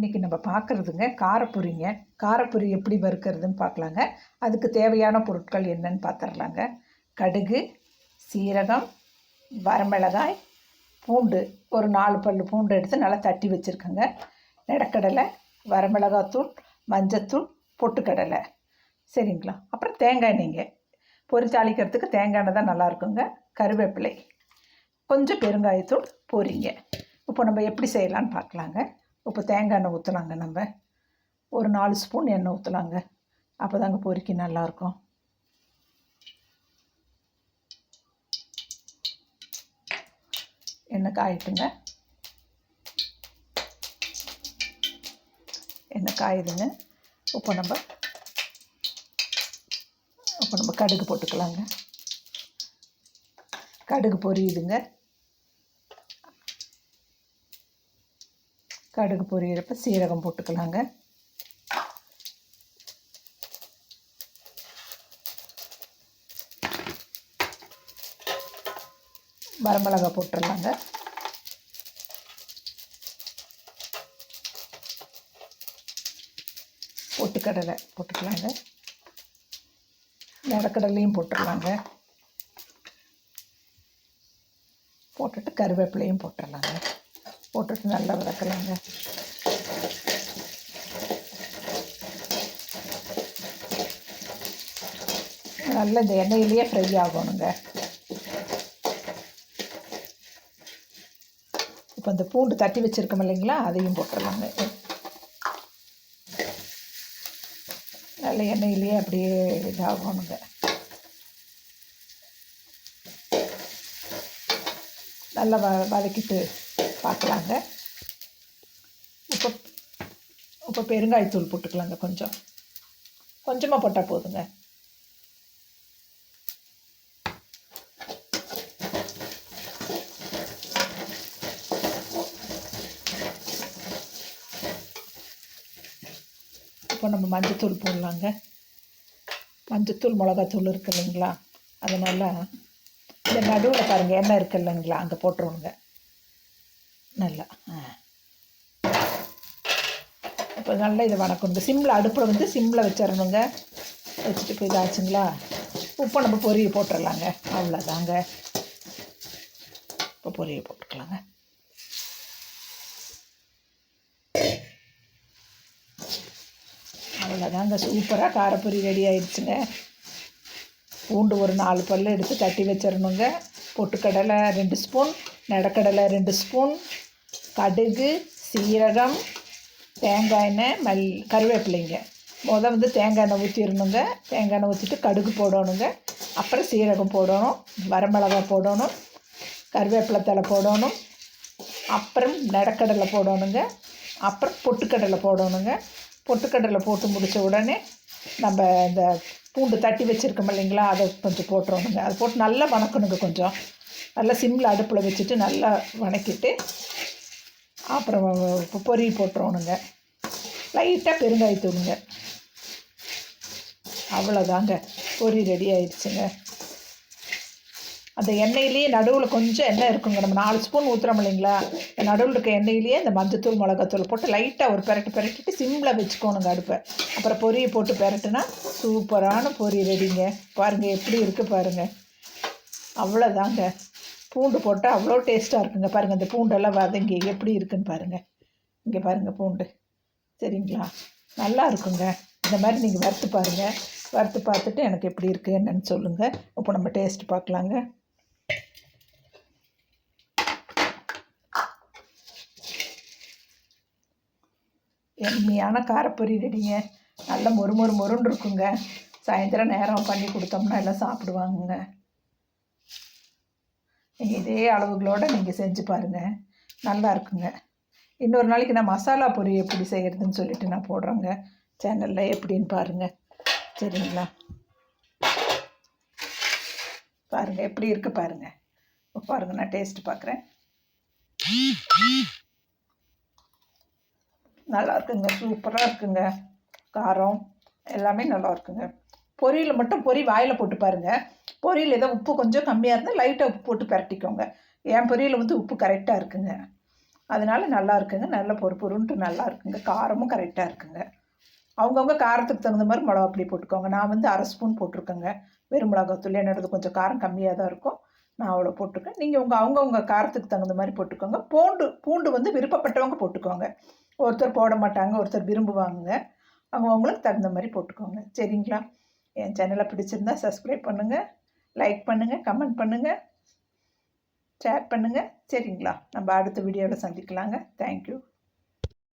இன்றைக்கி நம்ம பார்க்குறதுங்க காரப்பொரிங்க. காரப்பொரி எப்படி வறுக்கிறதுன்னு பார்க்கலாங்க. அதுக்கு தேவையான பொருட்கள் என்னன்னு பார்த்துடலாங்க. கடுகு, சீரகம், வரமிளகாய், பூண்டு ஒரு 4 பல் பூண்டு எடுத்து நல்லா தட்டி வச்சுருக்கேங்க. நிலக்கடலை, வரமிளகாத்தூள், மஞ்சத்தூள், பொட்டுக்கடலை, சரிங்களா. அப்புறம் தேங்காய் எண்ணெய்ங்க. பொரி தாளிக்கிறதுக்கு தேங்காய் எண்ணெய் தான் நல்லாயிருக்குங்க. கருவேப்பிலை, கொஞ்சம் பெருங்காயத்தூள், பொரிங்க. இப்போ நம்ம எப்படி செய்யலான்னு பார்க்கலாங்க. இப்போ தேங்காய் எண்ணெய் ஊற்றலாங்க. நம்ம ஒரு 4 ஸ்பூன் எண்ணெய் ஊற்றலாங்க. அப்போ தாங்க பொரிக்கு நல்லாயிருக்கும். எண்ணெய் காயிட்டுங்க. எண்ணெய் காயுதுங்க. இப்போ நம்ம கடுகு போட்டுக்கலாங்க. கடுகு பொரியுதுங்க. கடுகு பொரியிறப்ப சீரகம் போட்டுக்கலாங்க. வரமிளகாய் போட்டுடலாங்க. பொட்டுக்கடலை போட்டுக்கலாங்க. நிலக்கடலையும் போட்டுடலாங்க. போட்டுட்டு கருவேப்பிலையும் போட்டுடலாங்க. போட்டுட்டு நல்லா வதக்கலாங்க. நல்லா இந்த எண்ணெயிலேயே ஃப்ரை ஆகணுங்க. இப்போ இந்த பூண்டு தட்டி வச்சுருக்கோம் இல்லைங்களா, அதையும் போட்டுடலாங்க. நல்ல எண்ணெயிலேயே அப்படியே இதாகணுங்க. நல்லா வதக்கிட்டு பார்க்கலாங்க. இப்போ பெருங்காயத்தூள் போட்டுக்கலாங்க. கொஞ்சமாக போட்டால் போதுங்க. இப்போ நம்ம மஞ்சத்தூள் போடலாங்க. மஞ்சத்தூள், மிளகாத்தூள் இருக்குது இல்லைங்களா, அதனால் இந்த நடுவில் பாருங்கள் எண்ணெய் இருக்குது இல்லைங்களா, அங்கே போட்டுருவோங்க. நல்லா இப்போ நல்லா இதை வணக்கணுங்க. சிம்மில் அடுப்பில் வந்து சிம்மில் வச்சிடணுங்க. வச்சுட்டு இப்போ இதாச்சுங்களா, உப்பை நம்ம பொரியை போட்டுடலாங்க. அவ்வளோதாங்க. இப்போ பொரியை போட்டுக்கலாங்க. அவ்வளோதாங்க. சூப்பராக காரப்பொரி ரெடி ஆயிடுச்சுங்க. பூண்டு ஒரு 4 பல் எடுத்து தட்டி வச்சிடணுங்க. பொட்டுக்கடலை 2 ஸ்பூன், நிலக்கடலை 2 ஸ்பூன், கடுகு, சீரகம், தேங்காய் எண்ணெய், கருவேப்பிலைங்க. வந்து தேங்காய் எண்ணெய் ஊற்றிடணுங்க. தேங்காய் எண்ணெய் ஊற்றிட்டு கடுகு போடணுங்க. அப்புறம் சீரகம் போடணும், வரமிளகாய் போடணும், கருவேப்பிலை தழை போடணும், அப்புறம் நிலக்கடலை போடணுங்க, அப்புறம் பொட்டுக்கடலை போடணுங்க. பொட்டுக்கடலை போட்டு முடித்த உடனே நம்ம இந்த பூண்டு தட்டி வச்சுருக்கோம் இல்லைங்களா, அதை கொஞ்சம் போட்டுறணுங்க. அதை போட்டு நல்லா வணக்கணுங்க. கொஞ்சம் நல்லா சிம்மில் அடுப்பில் வச்சுட்டு நல்லா வணக்கிட்டு அப்புறம் பொரி போட்டுறணுங்க. லைட்டாக பெருங்காயத்தூளுங்க. அவ்வளோதாங்க. பொரி ரெடி ஆயிடுச்சுங்க. அந்த எண்ணெயிலேயே நடுவில் கொஞ்சம் எண்ணெய் இருக்குங்க. நம்ம 4 ஸ்பூன் ஊற்றுறோம் இல்லைங்களா, நடுவில் இருக்க எண்ணெயிலேயே இந்த மஞ்சத்தூள், மிளகாத்தூள் போட்டு லைட்டாக ஒரு பெரட்டிட்டு சிம்மில் வச்சுக்கோணுங்க அடுப்பை. அப்புறம் பொரியை போட்டு பெரட்டுனா சூப்பரான பொரி ரெடிங்க. பாருங்கள் எப்படி இருக்குது பாருங்கள். அவ்வளோதாங்க. பூண்டு போட்டால் அவ்வளோ டேஸ்ட்டாக இருக்குங்க. பாருங்கள் இந்த பூண்டெல்லாம் வதங்கி எப்படி இருக்குன்னு பாருங்கள். இங்கே பாருங்கள் பூண்டு, சரிங்களா, நல்லா இருக்குங்க. இந்த மாதிரி நீங்கள் வறுத்து பாருங்கள். வறுத்து பார்த்துட்டு எனக்கு எப்படி இருக்குது என்னன்னு சொல்லுங்கள். இப்போ நம்ம டேஸ்ட் பார்க்கலாங்க. எம்மியான காரப்பொரி ரெடிங்க. நல்ல மொறுன்னு இருக்குங்க. சாயந்தரம் நேரம் பண்ணி கொடுத்தோம்னா எல்லாம் சாப்பிடுவாங்க. நீங்கள் இதே அளவுகளோடு நீங்கள் செஞ்சு பாருங்கள், நல்லா இருக்குங்க. இன்னொரு நாளைக்கு நான் மசாலா பொரி எப்படி செய்கிறதுன்னு சொல்லிட்டு நான் போடுறேங்க சேனலில், எப்படின்னு பாருங்கள், சரிங்களா. பாருங்கள் எப்படி இருக்குது பாருங்கள். பாருங்கள் நான் டேஸ்ட்டு பார்க்குறேன். நல்லா இருக்குங்க. சூப்பராக இருக்குங்க. காரம் எல்லாமே நல்லா இருக்குங்க. பொரியில் மட்டும் பொரி வாயில் போட்டு பாருங்கள். பொரியில் ஏதோ உப்பு கொஞ்சம் கம்மியாக இருந்தால் லைட்டாக உப்பு போட்டு பரட்டிக்கோங்க. என் பொரியில் வந்து உப்பு கரெக்டாக இருக்குங்க. அதனால் நல்லா இருக்குங்க, நல்ல பொறுன்ட்டு நல்லா இருக்குங்க. காரமும் கரெக்டாக இருக்குங்க. அவங்கவுங்க காரத்துக்கு தகுந்த மாதிரி மிளகா பொடி போட்டுக்கோங்க. நான் வந்து 1/2 ஸ்பூன் போட்டிருக்கேங்க வெறும் மிளகாத்தூள். என்னோடது கொஞ்சம் காரம் கம்மியாக தான் இருக்கும், நான் அவ்வளோ போட்டிருக்கேன். நீங்கள் அவங்கவுங்க காரத்துக்கு தகுந்த மாதிரி போட்டுக்கோங்க. பூண்டு வந்து விருப்பப்பட்டவங்க போட்டுக்கோங்க. ஒருத்தர் போட மாட்டாங்க, ஒருத்தர் விரும்புவாங்க. அவங்களுக்கு தகுந்த மாதிரி போட்டுக்கோங்க. சரிங்களா? என் சேனலை பிடிச்சிருந்தா சப்ஸ்கிரைப் பண்ணுங்கள், லைக் பண்ணுங்கள், கமெண்ட் பண்ணுங்கள், ஷேர் பண்ணுங்கள். சரிங்களா? நம்ம அடுத்த வீடியோவில் சந்திக்கலாங்க. தேங்க்யூ.